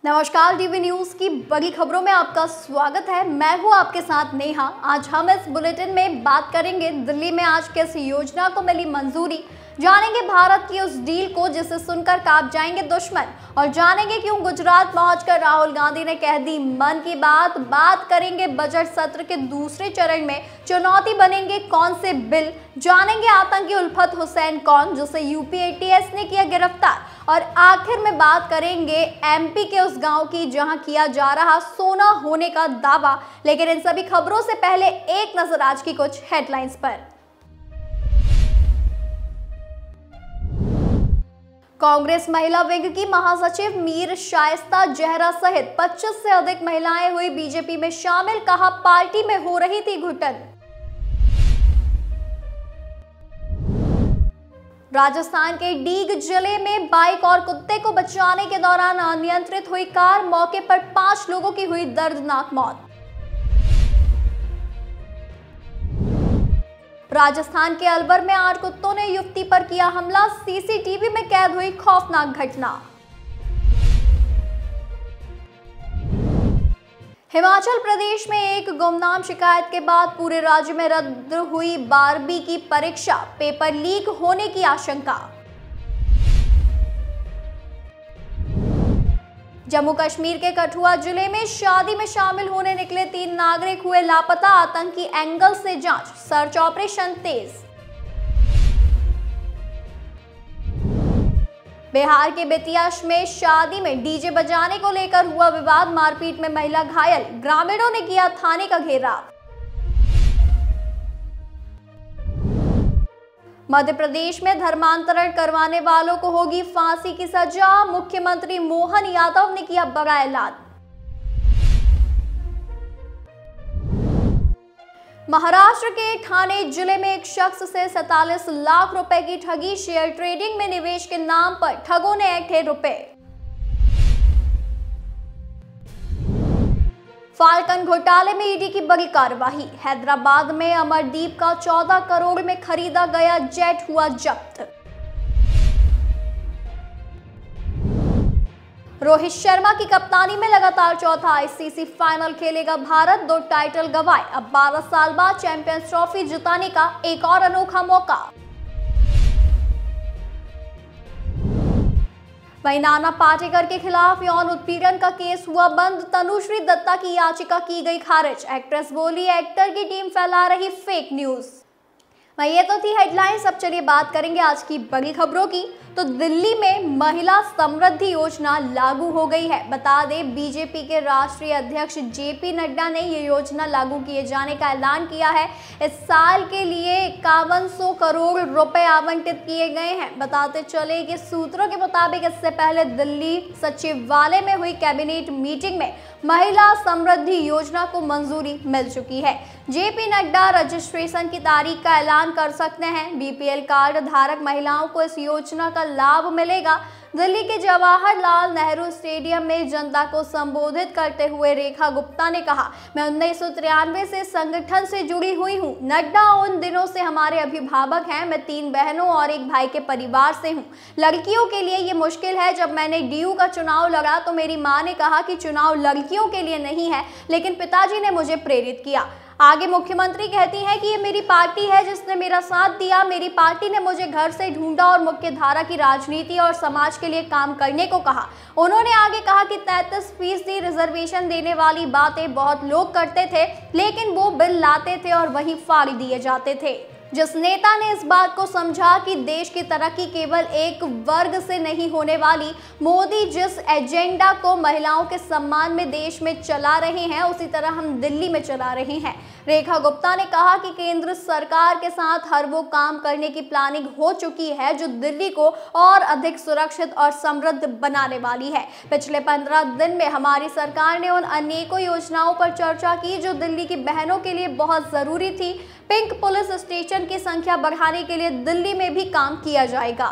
नमस्कार, DV news की बड़ी खबरों में आपका स्वागत है। मैं हूं आपके साथ नेहा। आज हम इस बुलेटिन में बात करेंगे दिल्ली में आज किस योजना को मिली मंजूरी, जानेंगे भारत की उस डील को जिसे सुनकर कांप जाएंगे दुश्मन, और जानेंगे क्यों गुजरात पहुंचकर राहुल गांधी ने कह दी मन की बात करेंगे बजट सत्र के दूसरे चरण में चुनौती बनेंगे कौन से बिल, जानेंगे आतंकी उल्फत हुसैन कौन जिसे यूपी एटीएस ने किया गिरफ्तार, और आखिर में बात करेंगे एमपी के उस गांव की जहां किया जा रहा सोना होने का दावा। लेकिन इन सभी खबरों से पहले एक नजर आज की कुछ हेडलाइंस पर। कांग्रेस महिला विंग की महासचिव मीर शाइस्ता जहरा सहित 25 से अधिक महिलाएं हुई बीजेपी में शामिल, कहा पार्टी में हो रही थी घुटन। राजस्थान के डीग जिले में बाइक और कुत्ते को बचाने के दौरान अनियंत्रित हुई कार, मौके पर 5 लोगों की हुई दर्दनाक मौत। राजस्थान के अलवर में 8 कुत्तों ने युवती पर किया हमला, सीसीटीवी में कैद हुई खौफनाक घटना। हिमाचल प्रदेश में एक गुमनाम शिकायत के बाद पूरे राज्य में रद्द हुई 12वीं की परीक्षा, पेपर लीक होने की आशंका। जम्मू कश्मीर के कठुआ जिले में शादी में शामिल होने निकले 3 नागरिक हुए लापता, आतंकी एंगल से जांच, सर्च ऑपरेशन तेज। बिहार के बेतिया में शादी में डीजे बजाने को लेकर हुआ विवाद, मारपीट में महिला घायल, ग्रामीणों ने किया थाने का घेराव। मध्य प्रदेश में धर्मांतरण करवाने वालों को होगी फांसी की सजा, मुख्यमंत्री मोहन यादव ने किया बड़ा ऐलान। महाराष्ट्र के ठाणे जिले में एक शख्स से 47 लाख रुपए की ठगी, शेयर ट्रेडिंग में निवेश के नाम पर ठगों ने ऐंठे रुपए। फाल्कन घोटाले में ईडी की बड़ी कार्रवाई, हैदराबाद में अमरदीप का 14 करोड़ में खरीदा गया जेट हुआ जब्त। रोहित शर्मा की कप्तानी में लगातार चौथा आईसीसी फाइनल खेलेगा भारत, 2 टाइटल गंवाए, अब 12 साल बाद चैंपियंस ट्रॉफी जिताने का एक और अनोखा मौका। वहीं नाना पाटेकर के खिलाफ यौन उत्पीड़न का केस हुआ बंद, तनुश्री दत्ता की याचिका की गई खारिज, एक्ट्रेस बोली एक्टर की टीम फैला रही फेक न्यूज। वहीं ये तो थी हेडलाइंस, अब चलिए बात करेंगे आज की बड़ी खबरों की। तो दिल्ली में महिला समृद्धि योजना लागू हो गई है। बता दें, बीजेपी के राष्ट्रीय अध्यक्ष जेपी नड्डा ने ये योजना लागू किए जाने का ऐलान किया है। इस साल के लिए 5100 करोड़ रुपए आवंटित किए गए हैं। बताते चले कि सूत्रों के मुताबिक इससे पहले दिल्ली सचिवालय में हुई कैबिनेट मीटिंग में महिला समृद्धि योजना को मंजूरी मिल चुकी है। जेपी नड्डा रजिस्ट्रेशन की तारीख का ऐलान कर सकते हैं। बीपीएल कार्ड धारक महिलाओं को इस योजना का लाभ मिलेगा। दिल्ली के जवाहरलाल नेहरू स्टेडियम में जनता को संबोधित करते हुए रेखा गुप्ता ने कहा, मैं 1993 से संगठन से जुड़ी हुई हूँ। नड्डा उन दिनों से हमारे अभिभावक हैं। मैं 3 बहनों और एक भाई के परिवार से हूँ। लड़कियों के लिए ये मुश्किल है। जब मैंने डीयू का चुनाव लड़ा तो मेरी माँ ने कहा कि चुनाव लड़कियों के लिए नहीं है, लेकिन पिताजी ने मुझे प्रेरित किया। आगे मुख्यमंत्री कहती हैं कि ये मेरी पार्टी है जिसने मेरा साथ दिया। मेरी पार्टी ने मुझे घर से ढूंढा और मुख्य धारा की राजनीति और समाज के लिए काम करने को कहा। उन्होंने आगे कहा कि 33% रिजर्वेशन देने वाली बातें बहुत लोग करते थे, लेकिन वो बिल लाते थे और वहीं फाड़ दिए जाते थे। जिस नेता ने इस बात को समझा कि देश की तरक्की केवल एक वर्ग से नहीं होने वाली, मोदी जिस एजेंडा को महिलाओं के सम्मान में देश में चला रहे हैं, उसी तरह हम दिल्ली में चला रहे हैं। रेखा गुप्ता ने कहा कि केंद्र सरकार के साथ हर वो काम करने की प्लानिंग हो चुकी है जो दिल्ली को और अधिक सुरक्षित और समृद्ध बनाने वाली है। पिछले 15 दिन में हमारी सरकार ने उन अनेकों योजनाओं पर चर्चा की जो दिल्ली की बहनों के लिए बहुत जरूरी थी। पिंक पुलिस स्टेशन की संख्या बढ़ाने के लिए दिल्ली में भी काम किया जाएगा।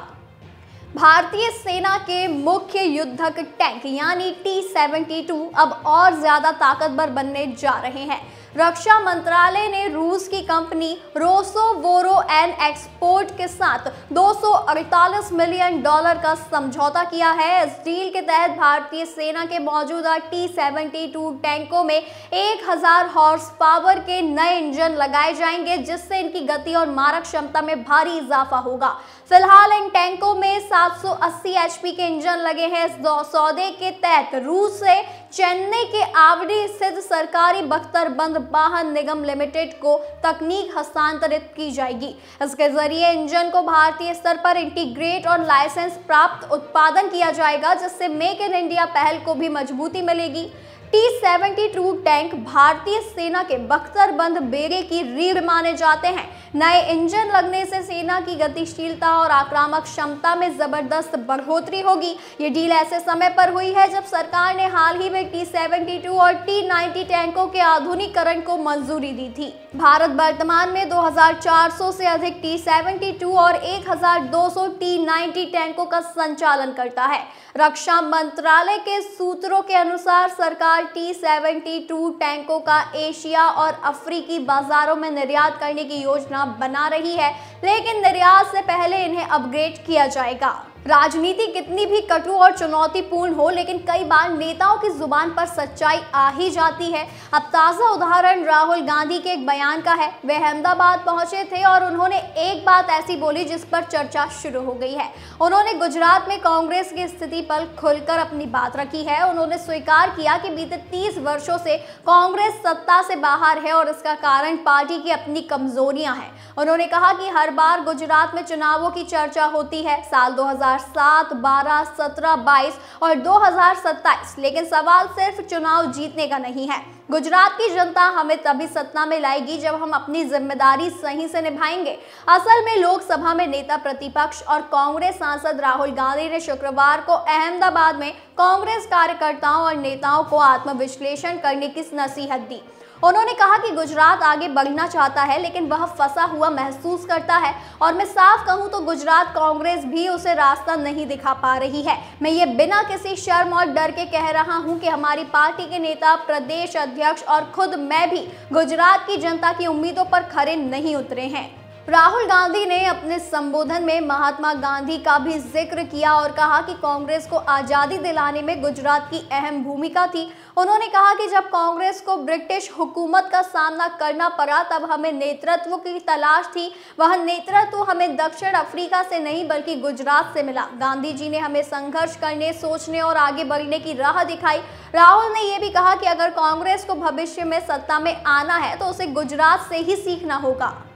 भारतीय सेना के मुख्य युद्धक टैंक यानी T-72 अब और ज्यादा ताकतवर बनने जा रहे हैं। रक्षा मंत्रालय ने रूस की कंपनी रोसोवोरोएनएक्सपोर्ट के साथ $248 मिलियन का समझौता किया है। इस डील के तहत भारतीय सेना के मौजूदा T-72 टैंकों में 1000 हॉर्स पावर के नए इंजन लगाए जाएंगे, जिससे इनकी गति और मारक क्षमता में भारी इजाफा होगा। फिलहाल इन टैंकों में 780 HP के इंजन लगे हैं। इस सौदे के तहत रूस से चेन्नई के आवड़ी स्थित सरकारी बख्तरबंद वाहन निगम लिमिटेड को तकनीक हस्तांतरित की जाएगी। इसके जरिए इंजन को भारतीय स्तर पर इंटीग्रेट और लाइसेंस प्राप्त उत्पादन किया जाएगा, जिससे मेक इन इंडिया पहल को भी मजबूती मिलेगी। T-72 टैंक भारतीय सेना के बख्तरबंद बेड़े की रीढ़ माने जाते हैं। नए इंजन लगने से सेना की गतिशीलता और आक्रामक क्षमता में जबरदस्त बढ़ोतरी होगी। ये डील ऐसे समय पर हुई है जब सरकार ने हाल ही में T-72 और T-90 टैंकों के आधुनिकीकरण को मंजूरी दी थी। भारत वर्तमान में 2400 से अधिक T-72 और 1200 T-90 टैंकों का संचालन करता है। रक्षा मंत्रालय के सूत्रों के अनुसार सरकार T-72 टैंकों का एशिया और अफ्रीकी बाजारों में निर्यात करने की योजना बना रही है, लेकिन निर्यात से पहले इन्हें अपग्रेड किया जाएगा। राजनीति कितनी भी कटु और चुनौतीपूर्ण हो, लेकिन कई बार नेताओं की जुबान पर सच्चाई आ ही जाती है। अब ताज़ा उदाहरण राहुल गांधी के एक बयान का है। वे अहमदाबाद पहुंचे थे और उन्होंने एक बात ऐसी बोली जिस पर चर्चा शुरू हो गई है। उन्होंने गुजरात में कांग्रेस की स्थिति पर खुलकर अपनी बात रखी है। उन्होंने स्वीकार किया कि बीते 30 वर्षों से कांग्रेस सत्ता से बाहर है और इसका कारण पार्टी की अपनी कमजोरियां हैं। उन्होंने कहा कि हर बार गुजरात में चुनावों की चर्चा होती है, साल 2007, 12, 17, 22 और 2027, लेकिन सवाल सिर्फ चुनाव जीतने का नहीं है। गुजरात की जनता हमें तभी सत्ता में लाएगी जब हम अपनी जिम्मेदारी सही से निभाएंगे। असल में लोकसभा में नेता प्रतिपक्ष और कांग्रेस सांसद राहुल गांधी ने शुक्रवार को अहमदाबाद में कांग्रेस कार्यकर्ताओं और नेताओं को आत्मविश्लेषण करने की नसीहत दी। उन्होंने कहा कि गुजरात आगे बढ़ना चाहता है, लेकिन वह फंसा हुआ महसूस करता है और मैं साफ कहूं तो गुजरात कांग्रेस भी उसे रास्ता नहीं दिखा पा रही है। मैं ये बिना किसी शर्म और डर के कह रहा हूं कि हमारी पार्टी के नेता, प्रदेश अध्यक्ष और खुद मैं भी गुजरात की जनता की उम्मीदों पर खरे नहीं उतरे हैं। राहुल गांधी ने अपने संबोधन में महात्मा गांधी का भी जिक्र किया और कहा कि कांग्रेस को आज़ादी दिलाने में गुजरात की अहम भूमिका थी। उन्होंने कहा कि जब कांग्रेस को ब्रिटिश हुकूमत का सामना करना पड़ा तब हमें नेतृत्व की तलाश थी। वह नेतृत्व हमें दक्षिण अफ्रीका से नहीं बल्कि गुजरात से मिला। गांधी जी ने हमें संघर्ष करने, सोचने और आगे बढ़ने की राह दिखाई। राहुल ने यह भी कहा कि अगर कांग्रेस को भविष्य में सत्ता में आना है तो उसे गुजरात से ही सीखना होगा।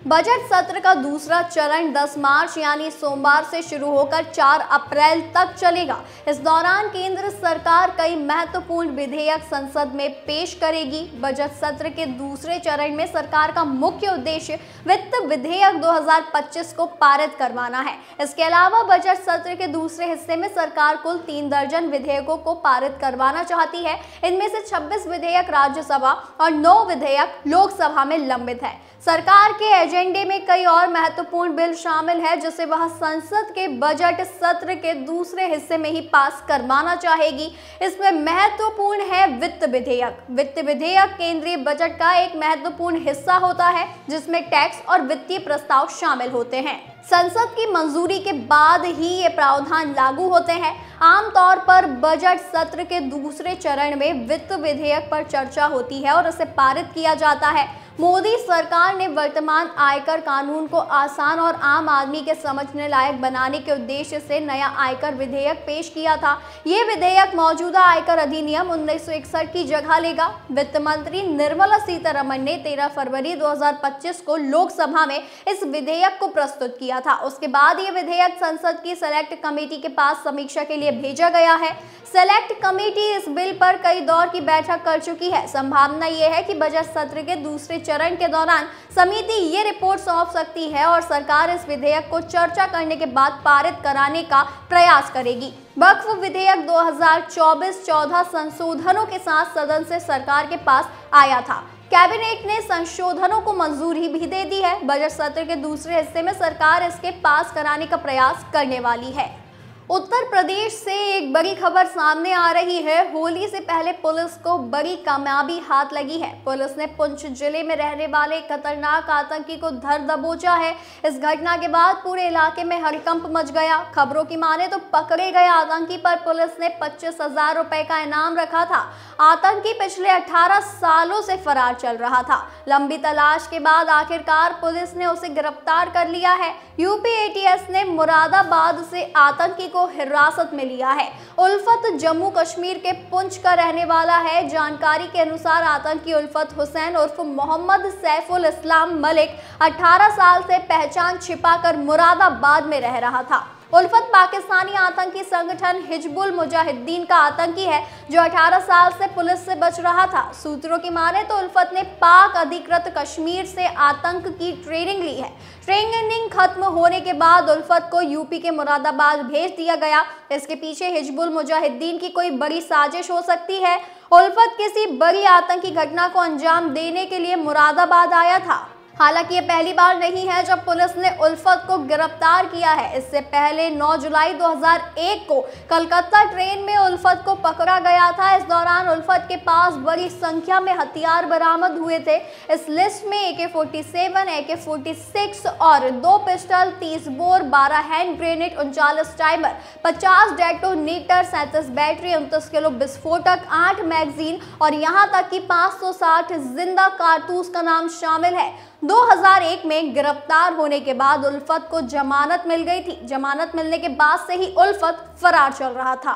बजट सत्र का दूसरा चरण 10 मार्च यानी सोमवार से शुरू होकर 4 अप्रैल तक चलेगा। इस दौरान केंद्र सरकार कई महत्वपूर्ण विधेयक संसद में पेश करेगी। बजट सत्र के दूसरे चरण में सरकार का मुख्य उद्देश्य वित्त विधेयक 2025 को पारित करवाना है। इसके अलावा बजट सत्र के दूसरे हिस्से में सरकार कुल 3 दर्जन विधेयकों को पारित करवाना चाहती है। इनमें से 26 विधेयक राज्यसभा और 9 विधेयक लोकसभा में लंबित है। सरकार के एजेंडे में कई और महत्वपूर्ण बिल शामिल है जिसे वह संसद के बजट सत्र के दूसरे हिस्से में ही पास करवाना चाहेगी। इसमें महत्वपूर्ण है वित्त विधेयक। वित्त विधेयक केंद्रीय बजट का एक महत्वपूर्ण हिस्सा होता है जिसमें टैक्स और वित्तीय प्रस्ताव शामिल होते हैं। संसद की मंजूरी के बाद ही ये प्रावधान लागू होते हैं। आमतौर पर बजट सत्र के दूसरे चरण में वित्त विधेयक पर चर्चा होती है और उसे पारित किया जाता है। मोदी सरकार ने वर्तमान आयकर कानून को आसान और आम आदमी के समझने लायक बनाने के उद्देश्य से नया आयकर विधेयक पेश किया था। ये विधेयक मौजूदा आयकर अधिनियम 1961 की जगह लेगा। वित्त मंत्री निर्मला सीतारमण ने 13 फरवरी 2025 को लोकसभा में इस विधेयक को प्रस्तुत किया था। उसके बाद ये विधेयक संसद की सेलेक्ट कमेटी के पास समीक्षा के लिए भेजा गया है। सेलेक्ट कमेटी इस बिल पर कई दौर की बैठक कर चुकी है। संभावना ये है कि बजट सत्र के दूसरे चरण के दौरान समिति ये रिपोर्ट सौंप सकती है और सरकार इस विधेयक को चर्चा करने के बाद पारित कराने का प्रयास करेगी। वक्फ विधेयक 2024-14 संशोधनों के साथ सदन से सरकार के पास आया था। कैबिनेट ने संशोधनों को मंजूरी भी दे दी है। बजट सत्र के दूसरे हिस्से में सरकार इसके पास कराने का प्रयास करने वाली है। उत्तर प्रदेश से एक बड़ी खबर सामने आ रही है। होली से पहले पुलिस को बड़ी कामयाबी हाथ लगी है। पुलिस ने पुंछ जिले में रहने वाले खतरनाक आतंकी को धर दबोचा है। इस घटना के बाद पूरे इलाके में हड़कंप मच गया। खबरों की माने तो पकड़े गए आतंकी पर पुलिस ने 25,000 रुपए का इनाम रखा था। आतंकी पिछले 18 सालों से फरार चल रहा था। लंबी तलाश के बाद आखिरकार पुलिस ने उसे गिरफ्तार कर लिया है। यूपी एटीएस ने मुरादाबाद से आतंकी को हिरासत में लिया है। उल्फत जम्मू कश्मीर के पुंछ का रहने वाला है। जानकारी के अनुसार आतंकी उल्फत हुसैन उर्फ मोहम्मद सैफुल इस्लाम मलिक 18 साल से पहचान छिपाकर मुरादाबाद में रह रहा था। उल्फत पाकिस्तानी आतंकी संगठन हिजबुल मुजाहिदीन का आतंकी है जो 18 साल से पुलिस से बच रहा था। सूत्रों की माने तो उल्फत ने पाक अधिकृत कश्मीर से आतंक की ट्रेनिंग ली है। ट्रेनिंग खत्म होने के बाद उल्फत को यूपी के मुरादाबाद भेज दिया गया। इसके पीछे हिजबुल मुजाहिदीन की कोई बड़ी साजिश हो सकती है। उल्फत किसी बड़ी आतंकी घटना को अंजाम देने के लिए मुरादाबाद आया था। हालांकि ये पहली बार नहीं है जब पुलिस ने उल्फत को गिरफ्तार किया है। इससे पहले 9 जुलाई 2001 को कलकत्ता ट्रेन में उल्फत को पकड़ा गया था। इस दौरान उल्फत के पास बड़ी संख्या में हथियार बरामद हुए थे। इस लिस्ट में AK-47, AK-46 और 2 pistol, 30 bore, 12 hand grenade, 39 timer, 50 detonator, 37 battery, 29 kilo विस्फोटक, 8 मैगजीन और यहां तक कि 560 जिंदा कारतूस का नाम शामिल है। 2001 में गिरफ्तार होने के बाद उल्फत को जमानत मिल गई थी। जमानत मिलने के बाद से ही उल्फत फरार चल रहा था।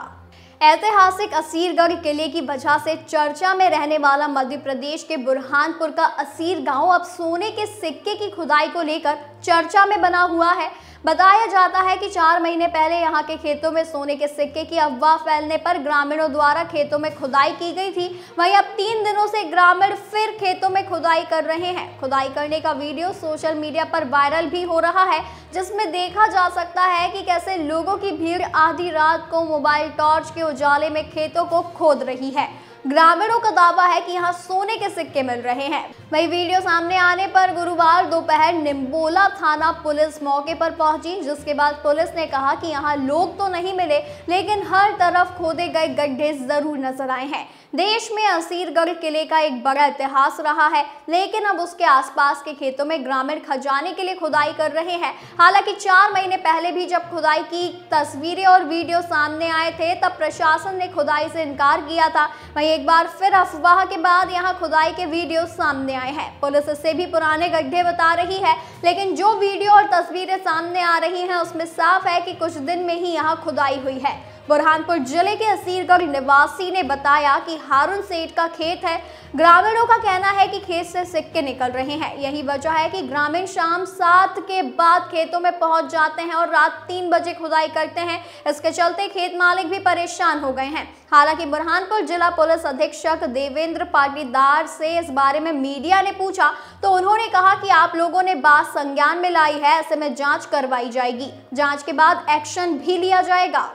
ऐतिहासिक असीरगढ़ किले की वजह से चर्चा में रहने वाला मध्य प्रदेश के बुरहानपुर का असीर गांव अब सोने के सिक्के की खुदाई को लेकर चर्चा में बना हुआ है। बताया जाता है कि 4 महीने पहले यहां के खेतों में सोने के सिक्के की अफवाह फैलने पर ग्रामीणों द्वारा खेतों में खुदाई की गई थी। वहीं अब 3 दिनों से ग्रामीण फिर खेतों में खुदाई कर रहे हैं। खुदाई करने का वीडियो सोशल मीडिया पर वायरल भी हो रहा है, जिसमें देखा जा सकता है कि कैसे लोगों की भीड़ आधी रात को मोबाइल टॉर्च के उजाले में खेतों को खोद रही है। ग्रामीणों का दावा है कि यहाँ सोने के सिक्के मिल रहे हैं। वही वीडियो सामने आने पर गुरुवार दोपहर निम्बोला थाना पुलिस मौके पर पहुंची, जिसके बाद पुलिस ने कहा कि यहाँ लोग तो नहीं मिले, लेकिन हर तरफ खोदे गए गड्ढे जरूर नजर आए हैं। देश में असीरगढ़ किले का एक बड़ा इतिहास रहा है, लेकिन अब उसके आसपास के खेतों में ग्रामीण खजाने के लिए खुदाई कर रहे हैं। हालांकि 4 महीने पहले भी जब खुदाई की तस्वीरें और वीडियो सामने आए थे, तब प्रशासन ने खुदाई से इनकार किया था। वहीं एक बार फिर अफवाह के बाद यहां खुदाई के वीडियो सामने आए हैं। पुलिस इससे भी पुराने गड्ढे बता रही है, लेकिन जो वीडियो और तस्वीरें सामने आ रही हैं उसमें साफ है कि कुछ दिन में ही यहां खुदाई हुई है। बुरहानपुर जिले के असीरगढ़ निवासी ने बताया कि हारून सेठ का खेत है। ग्रामीणों का कहना है कि खेत से सिक्के निकल रहे हैं। यही वजह है कि ग्रामीण शाम 7 के बाद खेतों में पहुंच जाते हैं और रात 3 बजे खुदाई करते हैं। इसके चलते खेत मालिक भी परेशान हो गए हैं। हालांकि बुरहानपुर जिला पुलिस अधीक्षक देवेंद्र पाटीदार से इस बारे में मीडिया ने पूछा तो उन्होंने कहा कि आप लोगों ने बात संज्ञान में लाई है, ऐसे में जांच करवाई जाएगी। जांच के बाद एक्शन भी लिया जाएगा।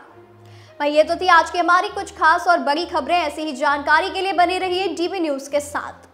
ये तो थी आज की हमारी कुछ खास और बड़ी खबरें। ऐसी ही जानकारी के लिए बने रहिए DB न्यूज़ के साथ।